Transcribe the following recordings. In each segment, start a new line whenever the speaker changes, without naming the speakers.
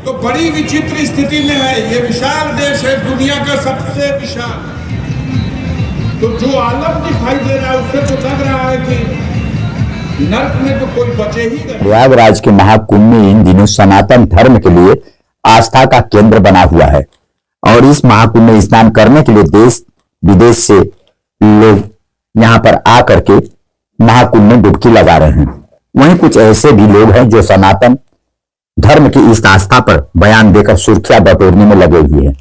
तो बड़ी विचित्र स्थिति में है। ये विशाल देश है, दुनिया का सबसे विशाल। तो जो आलम दिखाई दे रहा है उससे तो लग रहा है कि नर्क में तो कोई बचे ही नहीं।
प्रयागराज के महाकुंभ में इन दिनों सनातन धर्म के लिए आस्था का केंद्र बना हुआ है और इस महाकुंभ में स्नान करने के लिए देश विदेश से लोग यहां पर आकर के महाकुंभ में डुबकी लगा रहे हैं। वहीं कुछ ऐसे भी लोग हैं जो सनातन धर्म की इस आस्था पर बयान देकर सुर्खियां बटोरने में लगे हुए हैं।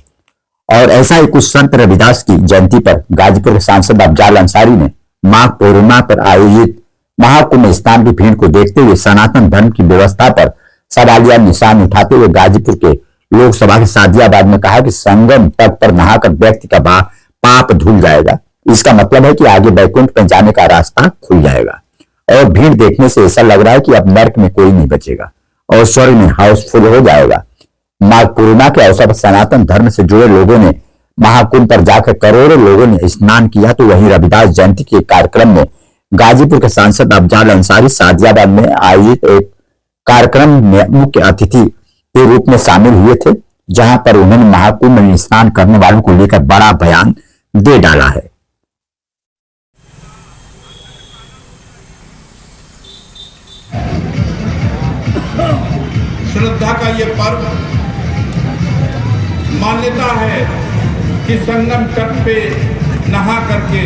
और ऐसा ही कुछ संत रविदास की जयंती पर गाजीपुर के सांसद अफजाल अंसारी ने माघ पूर्णिमा पर आयोजित महाकुंभ स्नान की भीड़ को देखते हुए सनातन धर्म की व्यवस्था पर सवालिया निशान उठाते हुए गाजीपुर के लोकसभा के सादियाबाद में कहा कि संगम तट पर नहाकर व्यक्ति का पाप धुल जाएगा। इसका मतलब है कि आगे बैकुंठ में जाने का रास्ता खुल जाएगा और भीड़ देखने से ऐसा लग रहा है कि अब नर्क में कोई नहीं बचेगा और स्वर्ग में हाउसफुल हो जाएगा। माघ पूर्णिमा के अवसर पर सनातन धर्म से जुड़े लोगों ने महाकुंभ पर जाकर करोड़ों लोगों ने स्नान किया। तो वहीं रविदास जयंती के कार्यक्रम में गाजीपुर के सांसद अफजाल अंसारी सादियाबाद में आयोजित एक कार्यक्रम में मुख्य अतिथि के रूप में शामिल हुए थे, जहां पर उन्होंने महाकुंभ में स्नान करने वालों को लेकर बड़ा बयान दे डाला है।
श्रद्धा का ये पर्व मान्यता है कि संगम तट पे नहा करके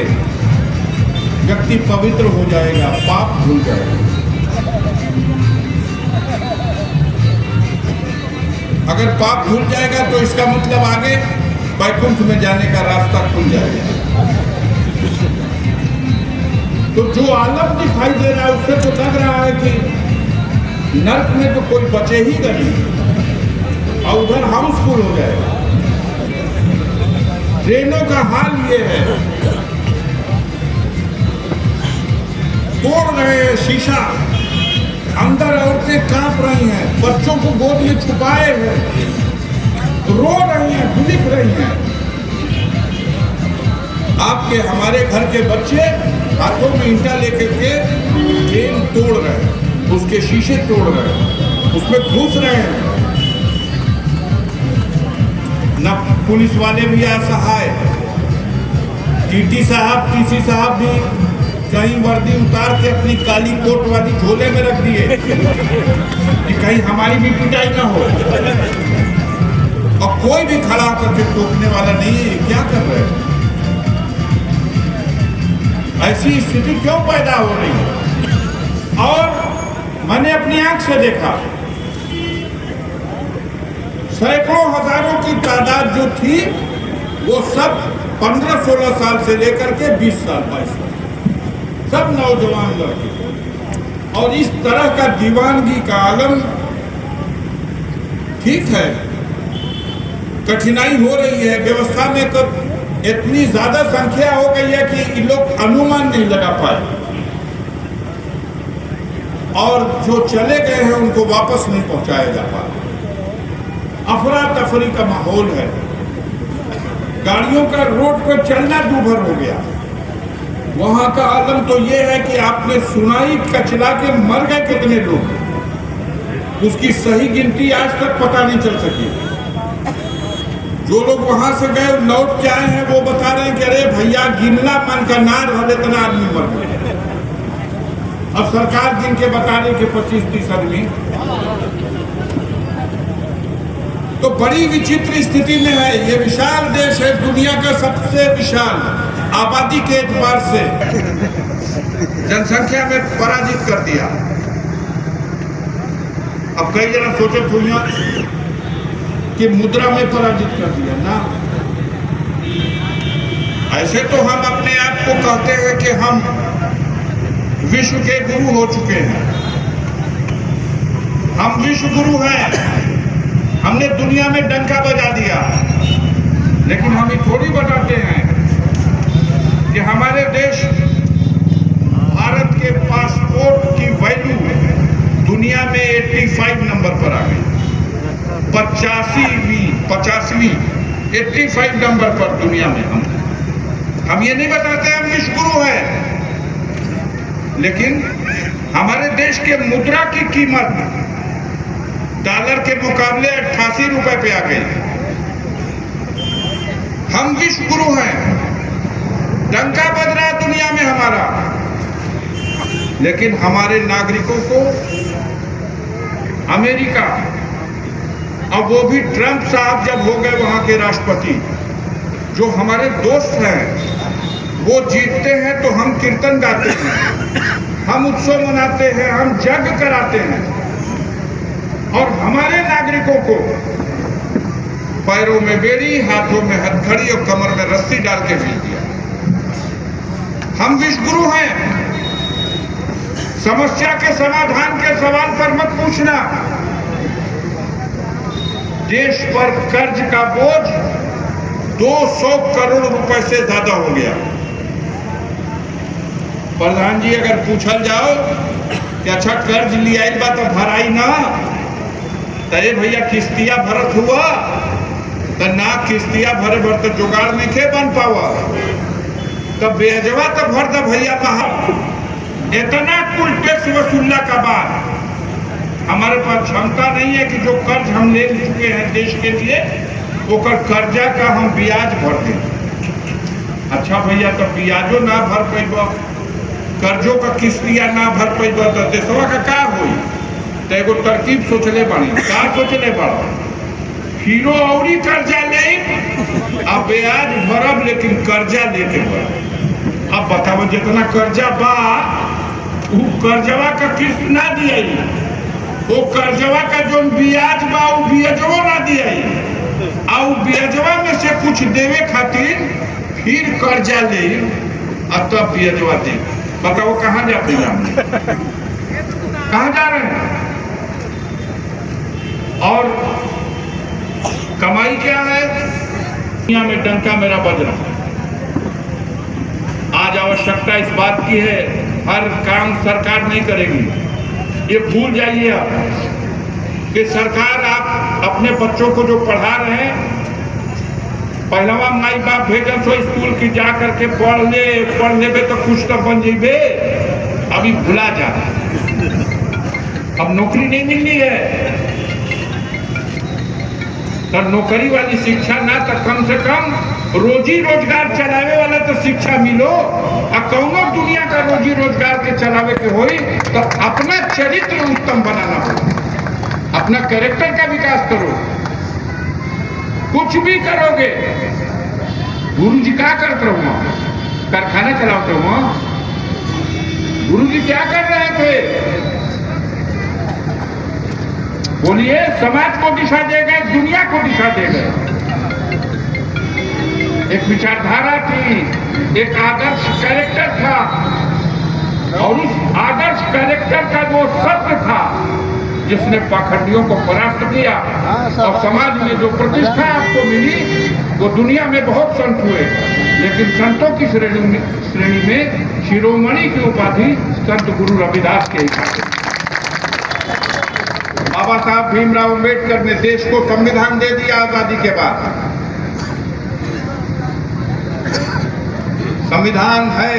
व्यक्ति पवित्र हो जाएगा, पाप धुल जाएगा। अगर पाप धुल जाएगा तो इसका मतलब आगे वैकुंठ में जाने का रास्ता खुल जाएगा। तो जो आलम दिखाई दे रहा है उससे तो लग रहा है कि नर्क में तो कोई बचे ही नहीं और उधर हाउसफुल हो जाएगा। ट्रेनों का हाल ये है, तोड़ रहे हैं शीशा, अंदर औरतें कांप रही हैं, बच्चों को गोद में छुपाए हैं, रो रही हैं, बिलख रही हैं। आपके हमारे घर के बच्चे हाथों में ईंटा लेकर के ट्रेन तोड़ रहे हैं, उसके शीशे तोड़ रहे हैं, उसमें घुस रहे हैं। न पुलिस वाले भी असहाय, टीटी साहब, टीसी साहब भी कहीं वर्दी उतार के अपनी काली कोट वाली झोले में रख दिए कि कहीं हमारी भी पिटाई ना हो। और कोई भी खड़ा करके टोकने वाला नहीं है। क्या कर रहे हैं? ऐसी स्थिति क्यों पैदा हो रही है? और मैंने अपनी आंख से देखा, सैकड़ों हजारों की तादाद जो थी वो सब 15-16 साल से लेकर के 20 साल 22 साल, सब नौजवान लड़के। और इस तरह का दीवानगी का आलम, ठीक है कठिनाई हो रही है व्यवस्था में, कब इतनी ज्यादा संख्या हो गई है कि ये लोग अनुमान नहीं लगा पाए और जो चले गए हैं उनको वापस नहीं पहुंचाया जा पाया। अफरा तफरी का माहौल है, गाड़ियों का रोड पर चलना दूभर हो गया। वहां का आलम तो ये है कि आपने सुनाई कचला के मर गए कितने लोग, उसकी सही गिनती आज तक पता नहीं चल सकी। जो लोग वहां से गए लौट के आए हैं वो बता रहे हैं कि अरे भैया गिनना मन का ना रहा, इतना आदमी मर गए। अब सरकार गिन के बता रही कि 25-30 आदमी। तो बड़ी विचित्र स्थिति में है। ये विशाल देश है, दुनिया का सबसे विशाल, आबादी के एतबार से जनसंख्या में पराजित कर दिया। अब कई जना सोचे थोड़िया कि मुद्रा में पराजित कर दिया ना। ऐसे तो हम अपने आप को कहते हैं कि हम विश्व के गुरु हो चुके हैं, हम विश्व गुरु हैं, हमने दुनिया में डंका बजा दिया। लेकिन हम ये थोड़ी बताते हैं कि हमारे देश भारत के पासपोर्ट की वैल्यू दुनिया में 85 नंबर पर आ गई, 85वीं 85 नंबर पर दुनिया में। हम ये नहीं बताते हम विश्व गुरु हैं, लेकिन हमारे देश के मुद्रा की कीमत डॉलर के मुकाबले 88 रुपए पे आ गई। हम विश्व गुरु हैं, डंका बज रहा है दुनिया में हमारा, लेकिन हमारे नागरिकों को अमेरिका, अब वो भी ट्रंप साहब जब हो गए वहां के राष्ट्रपति, जो हमारे दोस्त हैं, वो जीतते हैं तो हम कीर्तन गाते हैं, हम उत्सव मनाते हैं, हम यज्ञ कराते हैं, और हमारे नागरिकों को पैरों में बेड़ी, हाथों में हथकड़ी और कमर में रस्सी डाल के भेज दिया। हम विश्व गुरु हैं। समस्या के समाधान के सवाल पर मत पूछना। देश पर कर्ज का बोझ 200 करोड़ रुपए से ज्यादा हो गया। प्रधान जी अगर पूछल जाओ कि अच्छा कर्ज लिया बा तो भराई ना, तरे भैया किस्तिया भरत हुआ तो ना, किस्तिया भरे भर तो जुगाड़ नहीं खे बन पावा, तब बेहजवा तो भर द भैया बाहर। इतना कुल टैक्स वसूलने का बाद हमारे पास क्षमता नहीं है कि जो कर्ज हम ले चुके हैं देश के लिए, वो कर्जा का हम ब्याज भर दें। अच्छा भैया तो ब्याजो ना भर पैबा, कर्जों का किस्तिया ना भर पैबा तो देशवा का क्या हुई? तो एगो तरकीब सोचले बड़ी, क्या सोचले बड़ा? हीरो औरी कर्जा ले, अब ब्याज भरब लेकिन कर्जा लेके भरब। अब बताओ जितना कर्जा बा वो कर्जवा का किस्त ना दिया, वो कर्जवा का जो ब्याज बा वो ब्याजवा ना दिया, और ब्याजवा में से कुछ देवे खातिर फिर कर्जा ले और तब ब्याजवा दे। बताओ कहाँ जाते हैं हम, कहाँ जा रहे हैं? और कमाई क्या है? दुनिया में डंका मेरा बज रहा है। आज आवश्यकता इस बात की है, हर काम सरकार नहीं करेगी। ये भूल जाइए आप कि सरकार आप अपने बच्चों को जो पढ़ा रहे हैं, पहलवा माई बाप भेजन सो स्कूल की जा करके पढ़ ले तो कुछ तो बन जेबे, अभी भुला जा। अब नौकरी नहीं मिलनी है तो नौकरी वाली शिक्षा ना, तो कम से कम रोजी रोजगार चलावे वाला तो शिक्षा मिलो। और कौनो दुनिया का रोजी रोजगार के चलावे के होई तो अपना चरित्र उत्तम बनाना हो, अपना कैरेक्टर का विकास करो। कुछ भी करोगे, गुरु जी क्या करते हो? कारखाना चलाते हो? गुरु जी क्या कर रहे थे? बोलिए, समाज को दिशा देगा, दुनिया को दिशा देगा। एक विचारधारा थी, एक आदर्श कैरेक्टर था, और उस आदर्श कैरेक्टर का जो सत्य था जिसने पाखंडियों को परास्त किया, और समाज में जो प्रतिष्ठा आपको मिली, वो दुनिया में बहुत संत हुए, लेकिन संतों की श्रेणी में शिरोमणि की उपाधि संत गुरु रविदास के ही। बाबा साहब भीमराव अम्बेडकर ने देश को संविधान दे दिया आजादी के बाद। संविधान है